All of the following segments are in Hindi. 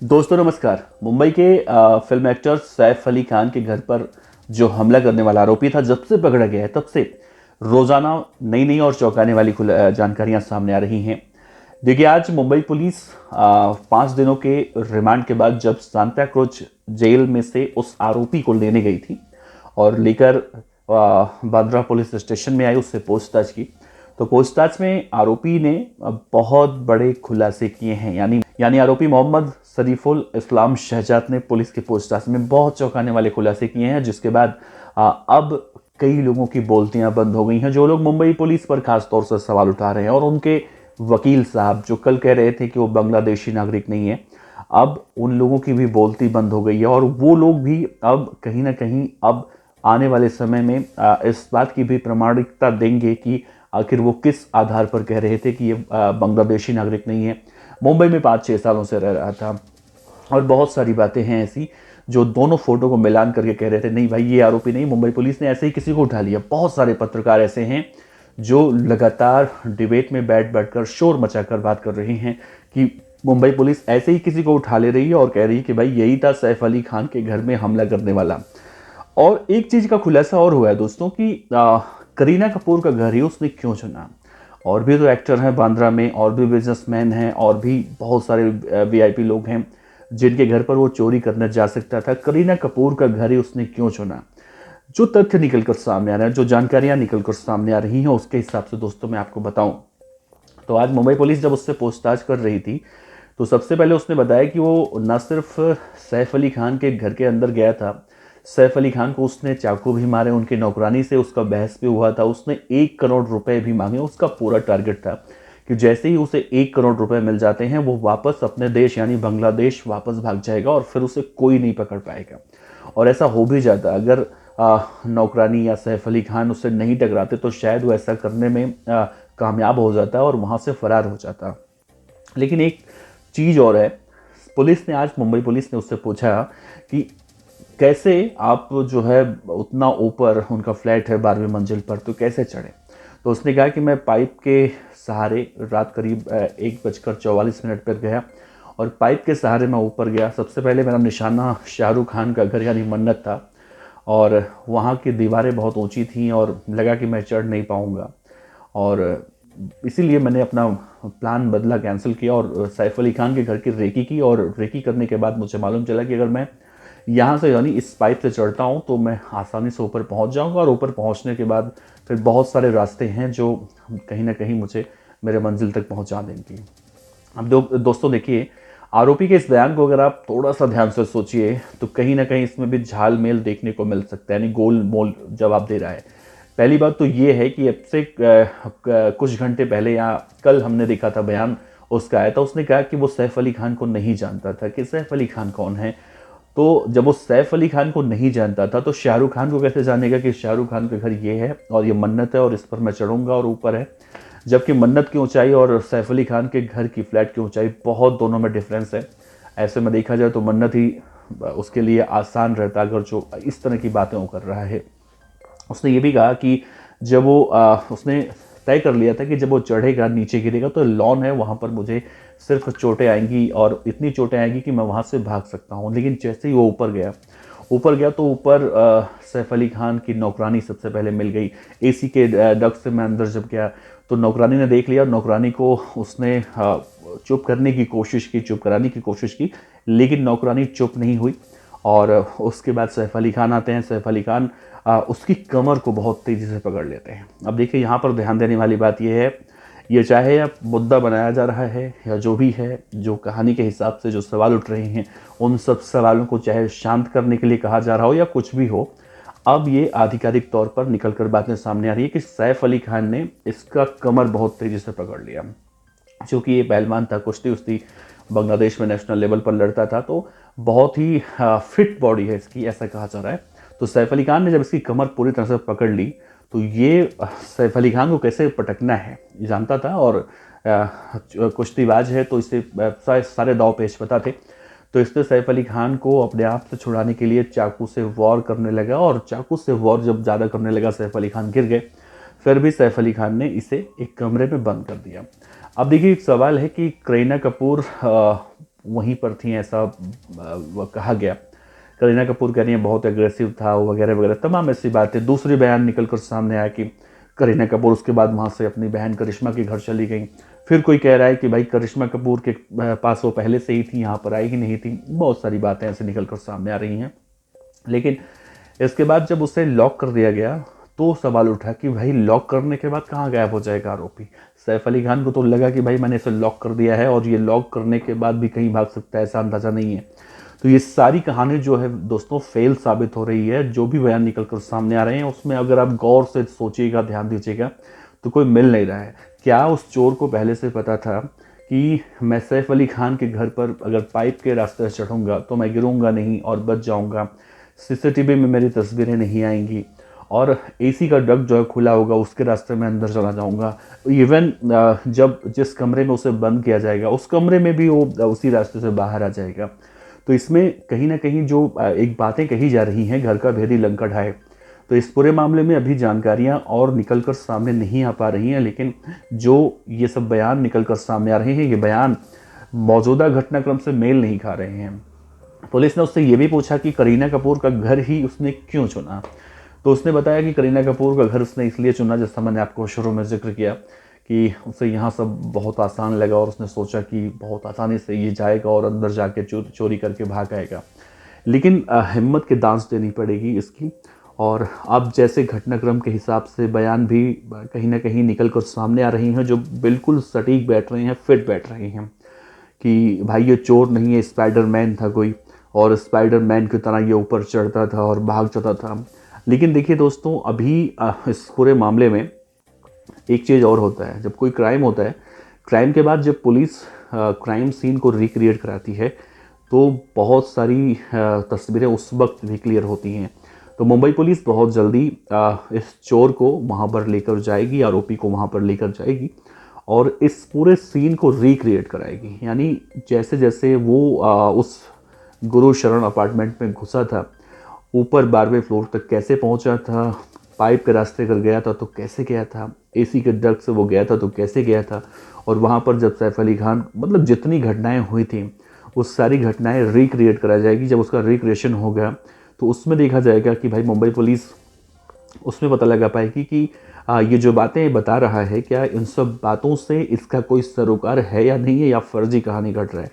दोस्तों नमस्कार। मुंबई के फिल्म एक्टर सैफ अली खान के घर पर जो हमला करने वाला आरोपी था, जब से पकड़ा गया है तब से रोजाना नई नई और चौंकाने वाली जानकारियां सामने आ रही हैं। देखिए, आज मुंबई पुलिस 5 दिनों के रिमांड के बाद जब सांता क्रूज जेल में से उस आरोपी को लेने गई थी और लेकर बांद्रा पुलिस स्टेशन में आई, उससे पूछताछ की, तो पूछताछ में आरोपी ने बहुत बड़े खुलासे किए हैं। यानी आरोपी मोहम्मद शरीफुल इस्लाम शहजाद ने पुलिस की पूछताछ में बहुत चौंकाने वाले खुलासे किए हैं, जिसके बाद अब कई लोगों की बोलतियां बंद हो गई हैं। जो लोग मुंबई पुलिस पर खास तौर से सवाल उठा रहे हैं और उनके वकील साहब जो कल कह रहे थे कि वो बांग्लादेशी नागरिक नहीं है, अब उन लोगों की भी बोलती बंद हो गई है और वो लोग भी अब कहीं ना कहीं अब आने वाले समय में इस बात की भी प्रामाणिकता देंगे कि आखिर वो किस आधार पर कह रहे थे कि ये बांग्लादेशी नागरिक नहीं है। मुंबई में 5-6 सालों से रह रहा था और बहुत सारी बातें हैं ऐसी जो दोनों फोटो को मिलान करके कह रहे थे नहीं भाई ये आरोपी नहीं। मुंबई पुलिस ने ऐसे ही किसी को उठा लिया। बहुत सारे पत्रकार ऐसे हैं जो लगातार डिबेट में बैठ बैठकर शोर मचाकर बात कर रहे हैं कि मुंबई पुलिस ऐसे ही किसी को उठा ले रही है और कह रही है कि भाई यही था सैफ अली खान के घर में हमला करने वाला। और एक चीज का खुलासा और हुआ है दोस्तों कि करीना कपूर का घर ही उसने क्यों चुना। और भी तो एक्टर हैं बांद्रा में, और भी बिजनेसमैन हैं, और भी बहुत सारे वीआईपी लोग हैं जिनके घर पर वो चोरी करने जा सकता था। करीना कपूर का घर ही उसने क्यों चुना? जो तथ्य निकलकर सामने आ रहे हैं, जो जानकारियां निकलकर सामने आ रही हैं, उसके हिसाब से दोस्तों मैं आपको बताऊं तो आज मुंबई पुलिस जब उससे पूछताछ कर रही थी तो सबसे पहले उसने बताया कि वो न सिर्फ सैफ अली खान के घर के अंदर गया था, सैफ अली खान को उसने चाकू भी मारे, उनकी नौकरानी से उसका बहस भी हुआ था, उसने 1 करोड़ रुपए भी मांगे। उसका पूरा टारगेट था कि जैसे ही उसे 1 करोड़ रुपए मिल जाते हैं वो वापस अपने देश यानी बांग्लादेश वापस भाग जाएगा और फिर उसे कोई नहीं पकड़ पाएगा। और ऐसा हो भी जाता, अगर नौकरानी या सैफ अली खान उससे नहीं टकराते तो शायद वो ऐसा करने में कामयाब हो जाता और वहाँ से फरार हो जाता। लेकिन एक चीज़ और है, पुलिस ने आज मुंबई पुलिस ने उससे पूछा कि कैसे आप जो है उतना ऊपर, उनका फ्लैट है 12वीं मंजिल पर, तो कैसे चढ़े? तो उसने कहा कि मैं पाइप के सहारे रात करीब 1:44 पर गया और पाइप के सहारे मैं ऊपर गया। सबसे पहले मेरा निशाना शाहरुख खान का घर यानी मन्नत था और वहाँ की दीवारें बहुत ऊंची थीं और लगा कि मैं चढ़ नहीं पाऊँगा और इसीलिए मैंने अपना प्लान बदला, कैंसिल किया और सैफ अली खान के घर की रेकी की। और रेकी करने के बाद मुझे मालूम चला कि अगर मैं यहाँ से यानी इस पाइप से चढ़ता हूँ तो मैं आसानी से ऊपर पहुँच जाऊँगा और ऊपर पहुँचने के बाद फिर बहुत सारे रास्ते हैं जो कहीं ना कहीं मुझे मेरे मंजिल तक पहुँचा देंगे। अब दोस्तों देखिए, आरोपी के इस बयान को अगर आप थोड़ा सा ध्यान से सोचिए तो कहीं ना कहीं इसमें भी झालमेल देखने को मिल सकता है, यानी गोल मोल जवाब दे रहा है। पहली बात तो ये है कि अब से कुछ घंटे पहले या कल हमने देखा था बयान उसका आया था, उसने कहा कि वो सैफ अली खान को नहीं जानता था कि सैफ अली खान कौन है। तो जब वो सैफ अली खान को नहीं जानता था तो शाहरुख खान को कैसे जानेगा कि शाहरुख खान का घर ये है और ये मन्नत है और इस पर मैं चढ़ूंगा और ऊपर है। जबकि मन्नत की ऊंचाई और सैफ अली खान के घर की फ्लैट की ऊंचाई बहुत, दोनों में डिफरेंस है। ऐसे में देखा जाए तो मन्नत ही उसके लिए आसान रहता अगर जो इस तरह की बातें वो कर रहा है। उसने ये भी कहा कि जब वो उसने तय कर लिया था कि जब वो चढ़ेगा नीचे गिरेगा तो लॉन है वहाँ पर मुझे सिर्फ चोटें आएंगी और इतनी चोटें आएंगी कि मैं वहाँ से भाग सकता हूँ। लेकिन जैसे ही वो ऊपर गया तो ऊपर सैफ अली खान की नौकरानी सबसे पहले मिल गई। एसी के डक्ट से मैं अंदर जब गया तो नौकरानी ने देख लिया। नौकरानी को उसने चुप करने की कोशिश की, चुप कराने की कोशिश की, लेकिन नौकरानी चुप नहीं हुई। और उसके बाद सैफ अली खान आते हैं। सैफ अली खान उसकी कमर को बहुत तेज़ी से पकड़ लेते हैं। अब देखिए, यहाँ पर ध्यान देने वाली बात यह है, ये चाहे अब मुद्दा बनाया जा रहा है या जो भी है, जो कहानी के हिसाब से जो सवाल उठ रहे हैं उन सब सवालों को चाहे शांत करने के लिए कहा जा रहा हो या कुछ भी हो, अब ये आधिकारिक तौर पर निकलकर बातें सामने आ रही है कि सैफ अली खान ने इसका कमर बहुत तेज़ी से पकड़ लिया। चूँकि ये पहलवान था, कुश्ती उश्ती बांग्लादेश में नेशनल लेवल पर लड़ता था, तो बहुत ही फिट बॉडी है इसकी, ऐसा कहा जा रहा है। तो सैफ अली खान ने जब इसकी कमर पूरी तरह से पकड़ ली तो ये सैफ अली खान को कैसे पटकना है ये जानता था और कुश्तीबाज है तो इसे सारे दाव पेच पता थे। तो इसने सैफ अली खान को अपने आप से छुड़ाने के लिए चाकू से वार करने लगा और चाकू से वार जब ज़्यादा करने लगा सैफ अली खान गिर गए। फिर भी सैफ अली खान ने इसे एक कमरे में बंद कर दिया। अब देखिए, एक सवाल है कि करीना कपूर वहीं पर थी, ऐसा कहा गया। करीना कपूर कह रही हैं बहुत एग्रेसिव था वगैरह वगैरह, तमाम ऐसी बातें। दूसरी बयान निकल कर सामने आया कि करीना कपूर उसके बाद वहाँ से अपनी बहन करिश्मा के घर चली गई। फिर कोई कह रहा है कि भाई करिश्मा कपूर के पास वो पहले से ही थी, यहाँ पर आई ही नहीं थी। बहुत सारी बातें ऐसे निकल कर सामने आ रही हैं। लेकिन इसके बाद जब उसे लॉक कर दिया गया तो सवाल उठा कि भाई लॉक करने के बाद कहाँ गायब हो जाएगा आरोपी। सैफ अली खान को तो लगा कि भाई मैंने इसे लॉक कर दिया है और ये लॉक करने के बाद भी कहीं भाग सकता है, ऐसा अंदाज़ा नहीं है। तो ये सारी कहानी जो है दोस्तों फेल साबित हो रही है। जो भी बयान निकल कर सामने आ रहे हैं उसमें अगर आप गौर से सोचिएगा, ध्यान दीजिएगा, तो कोई मिल नहीं रहा है। क्या उस चोर को पहले से पता था कि मैं सैफ अली खान के घर पर अगर पाइप के रास्ते से चढ़ूंगा तो मैं गिरूंगा नहीं और बच जाऊंगा, सीसीटीवी में मेरी तस्वीरें नहीं आएंगी, और एसी का डक्ट जो है खुला होगा उसके रास्ते में अंदर चला जाऊंगा। इवन जब जिस कमरे में उसे बंद किया जाएगा उस कमरे में भी वो उसी रास्ते से बाहर आ जाएगा। तो इसमें कहीं ना कहीं जो एक बातें कही जा रही हैं, घर का भेदी लंका ढाए, तो इस पूरे मामले में अभी जानकारियां और निकल कर सामने नहीं आ पा रही हैं। लेकिन जो ये सब बयान निकल कर सामने आ रहे हैं, ये बयान मौजूदा घटनाक्रम से मेल नहीं खा रहे हैं। पुलिस ने उससे ये भी पूछा कि करीना कपूर का घर ही उसने क्यों चुना। तो उसने बताया कि करीना कपूर का घर उसने इसलिए चुना, जैसा मैंने आपको शुरू में जिक्र किया, कि उसे यहाँ सब बहुत आसान लगा और उसने सोचा कि बहुत आसानी से ये जाएगा और अंदर जाके चोरी करके भाग आएगा। लेकिन हिम्मत की दांत देनी पड़ेगी इसकी। और अब जैसे घटनाक्रम के हिसाब से बयान भी कहीं ना कहीं निकल कर सामने आ रही हैं जो बिल्कुल सटीक बैठ रहे हैं, फिट बैठ रहे हैं, कि भाई ये चोर नहीं है, स्पाइडरमैन था कोई, और स्पाइडरमैन की तरह ये ऊपर चढ़ता था और भाग जाता था। लेकिन देखिए दोस्तों, अभी इस पूरे मामले में एक चीज़ और होता है। जब कोई क्राइम होता है, क्राइम के बाद जब पुलिस क्राइम सीन को रिक्रिएट कराती है तो बहुत सारी तस्वीरें उस वक्त भी क्लियर होती हैं। तो मुंबई पुलिस बहुत जल्दी इस चोर को वहाँ पर लेकर जाएगी, आरोपी को वहाँ पर लेकर जाएगी और इस पूरे सीन को रिक्रिएट कराएगी। यानी जैसे जैसे वो उस गुरु शरण अपार्टमेंट में घुसा था, ऊपर 12वें फ्लोर तक कैसे पहुंचा था, पाइप के रास्ते कर गया था तो कैसे गया था, एसी के डक्ट से वो गया था तो कैसे गया था, और वहाँ पर जब सैफ अली खान, मतलब जितनी घटनाएं हुई थी उस सारी घटनाएं रिक्रिएट कराई जाएगी। जब उसका रिक्रिएशन होगा तो उसमें देखा जाएगा कि भाई मुंबई पुलिस उसमें पता लगा पाएगी कि ये जो बातें बता रहा है, क्या इन सब बातों से इसका कोई सरोकार है या नहीं है, या फर्जी कहानी घट रहा है।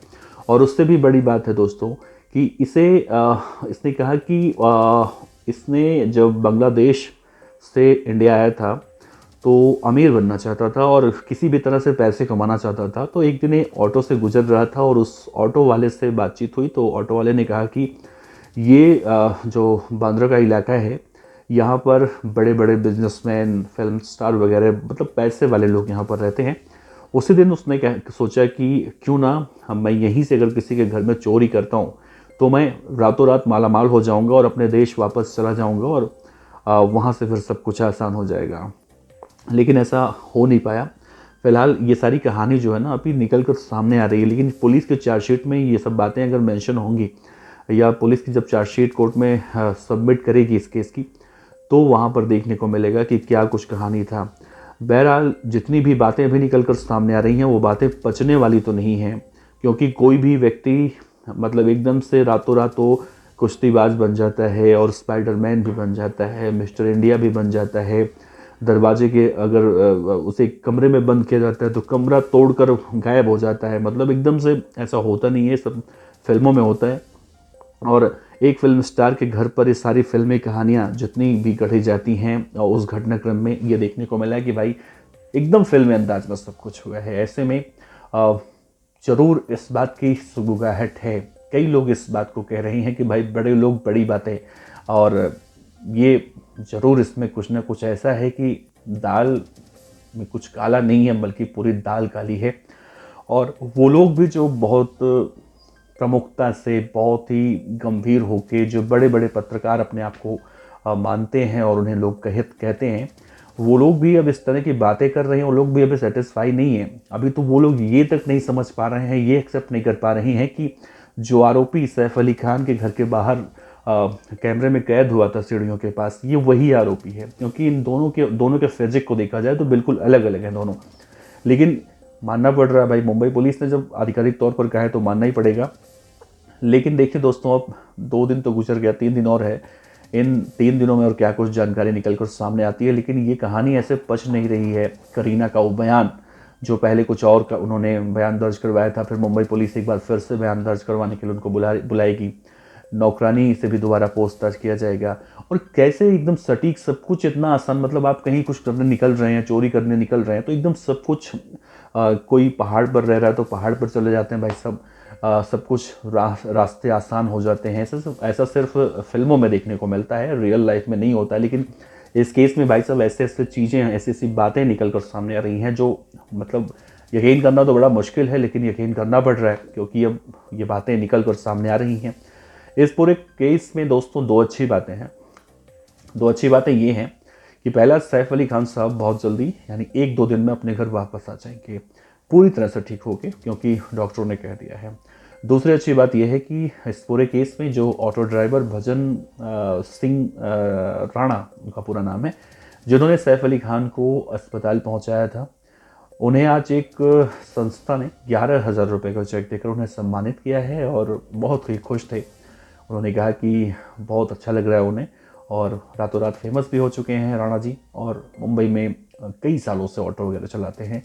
और उससे भी बड़ी बात है दोस्तों कि इसने कहा कि इसने जब बांग्लादेश से इंडिया आया था तो अमीर बनना चाहता था और किसी भी तरह से पैसे कमाना चाहता था। तो एक दिन ऑटो से गुजर रहा था और उस ऑटो वाले से बातचीत हुई। तो ऑटो वाले ने कहा कि ये जो बांद्रा का इलाका है, यहाँ पर बड़े बड़े बिजनेसमैन, फिल्म स्टार वगैरह, मतलब पैसे वाले लोग यहाँ पर रहते हैं। उसी दिन उसने सोचा कि क्यों ना मैं यहीं से अगर किसी के घर में चोरी करता हूँ तो मैं रातों रात मालामाल हो जाऊँगा और अपने देश वापस चला जाऊँगा और वहाँ से फिर सब कुछ आसान हो जाएगा। लेकिन ऐसा हो नहीं पाया। फ़िलहाल ये सारी कहानी जो है ना अभी निकल कर सामने आ रही है। लेकिन पुलिस के चार्जशीट में ये सब बातें अगर मेंशन होंगी, या पुलिस की जब चार्जशीट कोर्ट में सबमिट करेगी इस केस की, तो वहाँ पर देखने को मिलेगा कि क्या कुछ कहानी था। बहरहाल जितनी भी बातें अभी निकल कर सामने आ रही हैं वो बातें पचने वाली तो नहीं हैं, क्योंकि कोई भी व्यक्ति मतलब एकदम से रातों रात तो कुश्तीबाज बन जाता है और स्पाइडरमैन भी बन जाता है, मिस्टर इंडिया भी बन जाता है। दरवाजे के अगर उसे कमरे में बंद किया जाता है तो कमरा तोड़कर गायब हो जाता है। मतलब एकदम से ऐसा होता नहीं है, सब फिल्मों में होता है। और एक फिल्म स्टार के घर पर ये सारी फिल्मी कहानियाँ जितनी भी गढ़ी जाती हैं, और उस घटनाक्रम में ये देखने को मिला है कि भाई एकदम फिल्मी अंदाज में सब कुछ हुआ है। ऐसे में ज़रूर इस बात की सुगबुगाहट है। कई लोग इस बात को कह रहे हैं कि भाई बड़े लोग बड़ी बातें, और ये ज़रूर इसमें कुछ ना कुछ ऐसा है कि दाल में कुछ काला नहीं है बल्कि पूरी दाल काली है। और वो लोग भी जो बहुत प्रमुखता से, बहुत ही गंभीर होके, जो बड़े बड़े पत्रकार अपने आप को मानते हैं और उन्हें लोग कहते हैं, वो लोग भी अब इस तरह की बातें कर रहे हैं। वो लोग भी अभी सेटिस्फाई नहीं है। अभी तो वो लोग ये तक नहीं समझ पा रहे हैं, ये एक्सेप्ट नहीं कर पा रहे हैं कि जो आरोपी सैफ अली खान के घर के बाहर कैमरे में कैद हुआ था सीढ़ियों के पास, ये वही आरोपी है। क्योंकि इन दोनों के फिजिक को देखा जाए तो बिल्कुल अलग अलग हैं दोनों। लेकिन मानना पड़ रहा है भाई, मुंबई पुलिस ने जब आधिकारिक तौर पर कहा है तो मानना ही पड़ेगा। लेकिन देखिए दोस्तों, अब 2 दिन तो गुजर गया, 3 दिन और है। इन 3 दिनों में और क्या कुछ जानकारी निकल कर सामने आती है, लेकिन ये कहानी ऐसे पच नहीं रही है। करीना का वो बयान, जो पहले कुछ और का उन्होंने बयान दर्ज करवाया था, फिर मुंबई पुलिस एक बार फिर से बयान दर्ज करवाने के लिए उनको बुलाएगी। नौकरानी से भी दोबारा पोस्ट दर्ज किया जाएगा। और कैसे एकदम सटीक सब कुछ, इतना आसान, मतलब आप कहीं कुछ करने निकल रहे हैं, चोरी करने निकल रहे हैं तो एकदम सब कुछ, कोई पहाड़ पर रह रहा है तो पहाड़ पर चले जाते हैं भाई सब, सब कुछ रास्ते आसान हो जाते हैं। ऐसा सिर्फ फिल्मों में देखने को मिलता है, रियल लाइफ में नहीं होता है। लेकिन इस केस में भाई साहब ऐसे ऐसे चीज़ें, ऐसी ऐसी बातें निकल कर सामने आ रही हैं जो मतलब यकीन करना तो बड़ा मुश्किल है, लेकिन यकीन करना पड़ रहा है क्योंकि अब ये बातें निकल कर सामने आ रही हैं। इस पूरे केस में दोस्तों 2 अच्छी बातें हैं। 2 अच्छी बातें ये हैं कि पहला, सैफ अली खान साहब बहुत जल्दी यानी 1-2 दिन में अपने घर वापस आ जाएंगे, पूरी तरह से ठीक होके, क्योंकि डॉक्टरों ने कह दिया है। दूसरी अच्छी बात यह है कि इस पूरे केस में जो ऑटो ड्राइवर भजन सिंह राणा, उनका पूरा नाम है, जिन्होंने सैफ अली खान को अस्पताल पहुंचाया था, उन्हें आज एक संस्था ने 11,000 रुपये का चेक देकर उन्हें सम्मानित किया है और बहुत ही खुश थे। उन्होंने कहा कि बहुत अच्छा लग रहा है उन्हें, और रातों रात फेमस भी हो चुके हैं राणा जी, और मुंबई में कई सालों से ऑटो वगैरह चलाते हैं।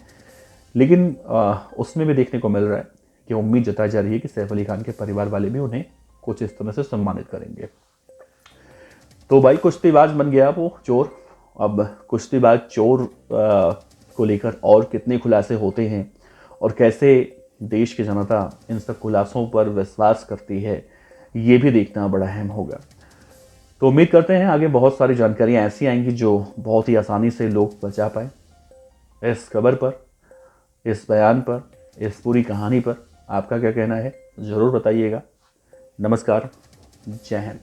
लेकिन उसमें भी देखने को मिल रहा है कि उम्मीद जताई जा रही है कि सैफ अली खान के परिवार वाले भी उन्हें कुछ इस तरह से सम्मानित करेंगे। तो भाई कुश्तीबाज बन गया वो चोर। अब कुश्तीबाज चोर को लेकर और कितने खुलासे होते हैं और कैसे देश की जनता इन सब खुलासों पर विश्वास करती है, ये भी देखना बड़ा अहम होगा। तो उम्मीद करते हैं आगे बहुत सारी जानकारियाँ ऐसी आएंगी जो बहुत ही आसानी से लोग बचा पाए। इस खबर पर, इस बयान पर, इस पूरी कहानी पर आपका क्या कहना है, ज़रूर बताइएगा। नमस्कार, जय हिंद।